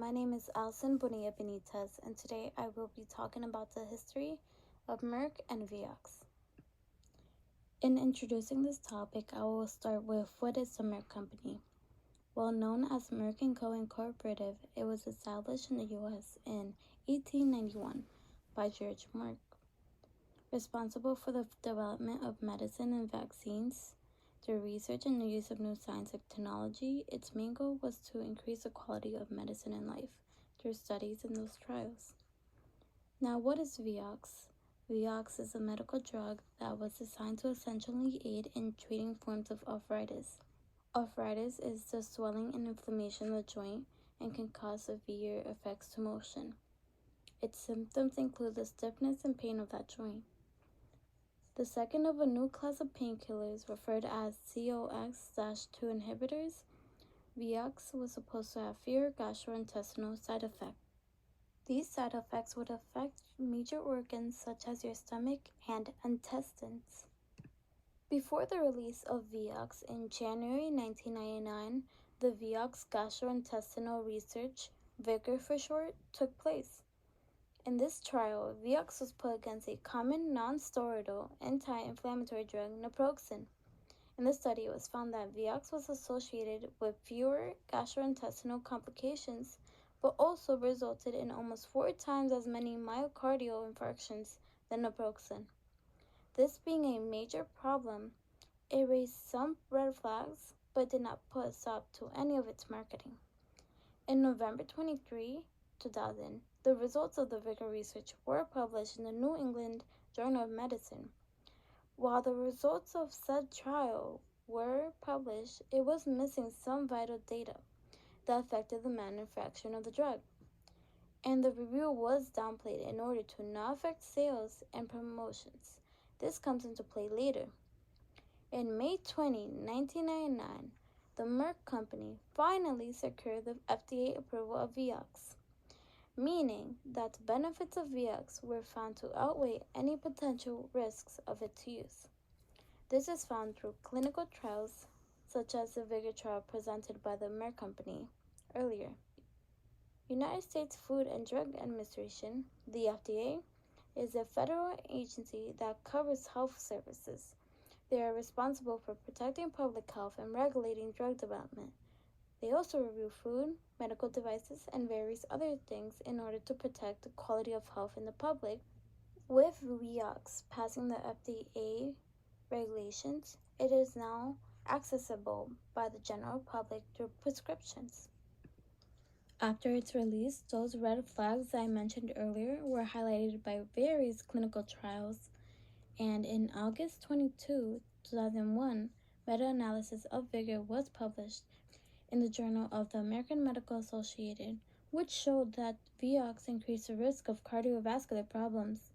My name is Alison Bonilla Benitez, and today I will be talking about the history of Merck and Vioxx. In introducing this topic, I will start with what is the Merck Company. Well known as Merck & Co. Incorporated, it was established in the U.S. in 1891 by George Merck. Responsible for the development of medicine and vaccines, through research and the use of new scientific technology, its main goal was to increase the quality of medicine and life through studies and those trials. Now, what is Vioxx? Vioxx is a medical drug that was designed to essentially aid in treating forms of arthritis. Arthritis is the swelling and inflammation of the joint and can cause severe effects to motion. Its symptoms include the stiffness and pain of that joint. The second of a new class of painkillers referred as COX-2 inhibitors, Vioxx was supposed to have fewer gastrointestinal side effects. These side effects would affect major organs such as your stomach and intestines. Before the release of Vioxx in January 1999, the Vioxx Gastrointestinal Research, VIGOR for short, took place. In this trial, Vioxx was put against a common non-steroidal anti-inflammatory drug, naproxen. In the study, it was found that Vioxx was associated with fewer gastrointestinal complications, but also resulted in almost 4 times as many myocardial infarctions than naproxen. This being a major problem, it raised some red flags, but did not put a stop to any of its marketing. In November 23, 2000, the results of the VIGOR research were published in the New England Journal of Medicine. While the results of said trial were published, it was missing some vital data that affected the manufacturing of the drug, and the review was downplayed in order to not affect sales and promotions. This comes into play later. In May 20, 1999, the Merck Company finally secured the FDA approval of Vioxx, meaning that the benefits of Vioxx were found to outweigh any potential risks of its use. This is found through clinical trials, such as the VIGOR trial presented by the Merck Company earlier. United States Food and Drug Administration, the FDA, is a federal agency that covers health services. They are responsible for protecting public health and regulating drug development. They also review food, medical devices, and various other things in order to protect the quality of health in the public. With Vioxx passing the FDA regulations, it is now accessible by the general public through prescriptions. After its release, those red flags I mentioned earlier were highlighted by various clinical trials, and in August 22, 2001, meta-analysis of VIGOR was published in the Journal of the American Medical Association, which showed that Vioxx increased the risk of cardiovascular problems.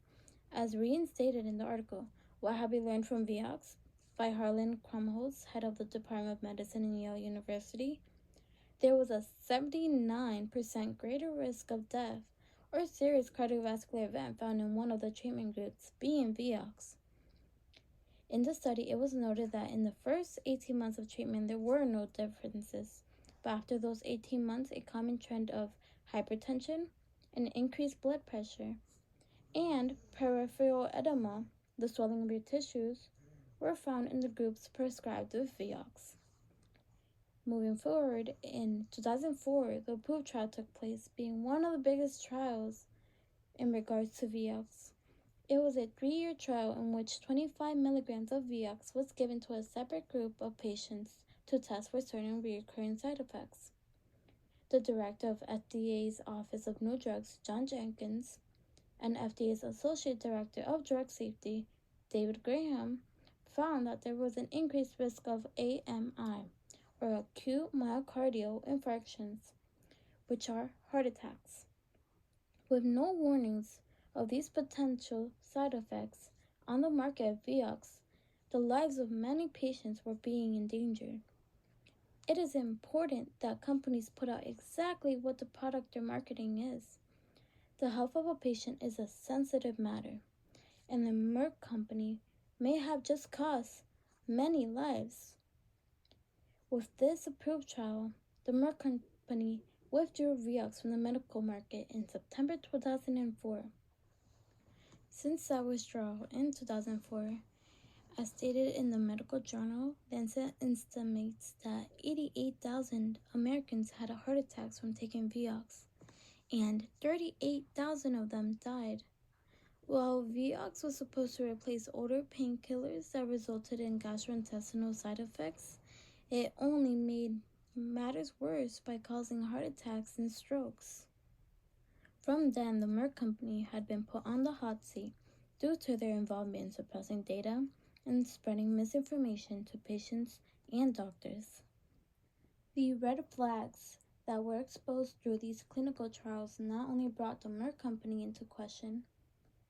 As reinstated in the article, What Have We Learned from Vioxx? By Harlan Krumholz, head of the Department of Medicine in Yale University, there was a 79% greater risk of death or serious cardiovascular event found in one of the treatment groups, being Vioxx. In the study, it was noted that in the first 18 months of treatment, there were no differences, but after those 18 months, a common trend of hypertension, an increased blood pressure, and peripheral edema, the swelling of your tissues, were found in the groups prescribed with Vioxx. Moving forward, in 2004, the approved trial took place, being one of the biggest trials in regards to Vioxx. It was a 3-year trial in which 25 milligrams of Vioxx was given to a separate group of patients to test for certain recurring side effects. The director of FDA's Office of New Drugs, John Jenkins, and FDA's Associate Director of Drug Safety, David Graham, found that there was an increased risk of AMI, or acute myocardial infarctions, which are heart attacks. With no warnings of these potential side effects on the market of Vioxx, the lives of many patients were being endangered. It is important that companies put out exactly what the product they're marketing is. The health of a patient is a sensitive matter, and the Merck Company may have just cost many lives. With this approved trial, the Merck Company withdrew Vioxx from the medical market in September 2004. Since that withdrawal in 2004, as stated in the medical journal, Lancet estimates that 88,000 Americans had heart attacks from taking Vioxx, and 38,000 of them died. While Vioxx was supposed to replace older painkillers that resulted in gastrointestinal side effects, it only made matters worse by causing heart attacks and strokes. From then, the Merck company had been put on the hot seat due to their involvement in suppressing data and spreading misinformation to patients and doctors. The red flags that were exposed through these clinical trials not only brought the Merck company into question,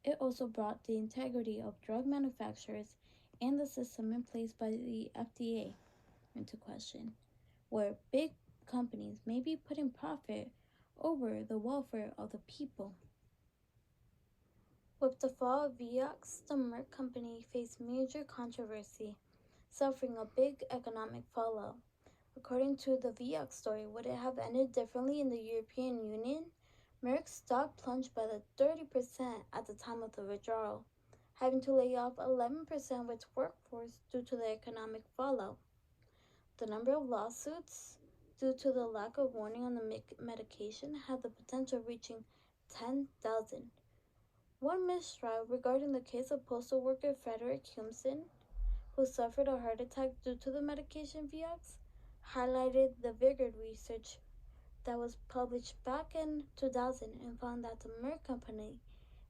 it also brought the integrity of drug manufacturers and the system in place by the FDA into question, where big companies may be putting profit over the welfare of the people. With the fall of Vioxx, the Merck company faced major controversy, suffering a big economic fallout. According to the Vioxx story, would it have ended differently in the European Union? Merck's stock plunged by 30% at the time of the withdrawal, having to lay off 11% of its workforce due to the economic fallout. The number of lawsuits due to the lack of warning on the medication had the potential of reaching 10,000. One mistrial regarding the case of postal worker Frederick Humeson, who suffered a heart attack due to the medication Vioxx, highlighted the vigorous research that was published back in 2000 and found that the Merck company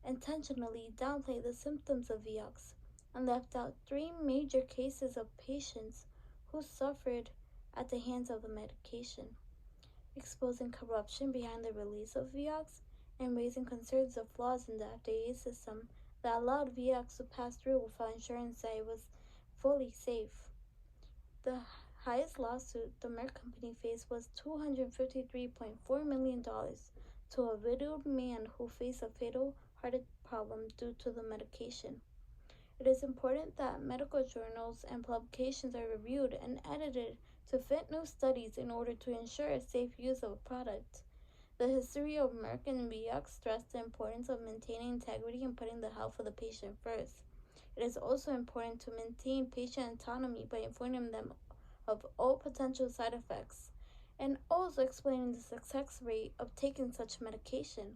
intentionally downplayed the symptoms of Vioxx and left out 3 major cases of patients who suffered at the hands of the medication, exposing corruption behind the release of Vioxx and raising concerns of flaws in the FDA system that allowed Vioxx to pass through without ensuring that it was fully safe. The highest lawsuit the Merck company faced was $253.4 million to a widowed man who faced a fatal heart problem due to the medication. It is important that medical journals and publications are reviewed and edited to fit new studies in order to ensure a safe use of a product. The history of Merck and Vioxx stressed the importance of maintaining integrity and putting the health of the patient first. It is also important to maintain patient autonomy by informing them of all potential side effects and also explaining the success rate of taking such medication.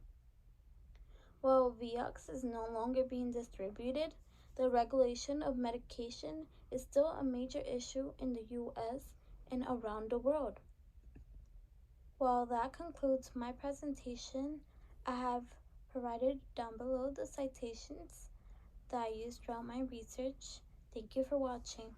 While Vioxx is no longer being distributed, the regulation of medication is still a major issue in the US and around the world. Well, that concludes my presentation. I have provided down below the citations that I used throughout my research. Thank you for watching.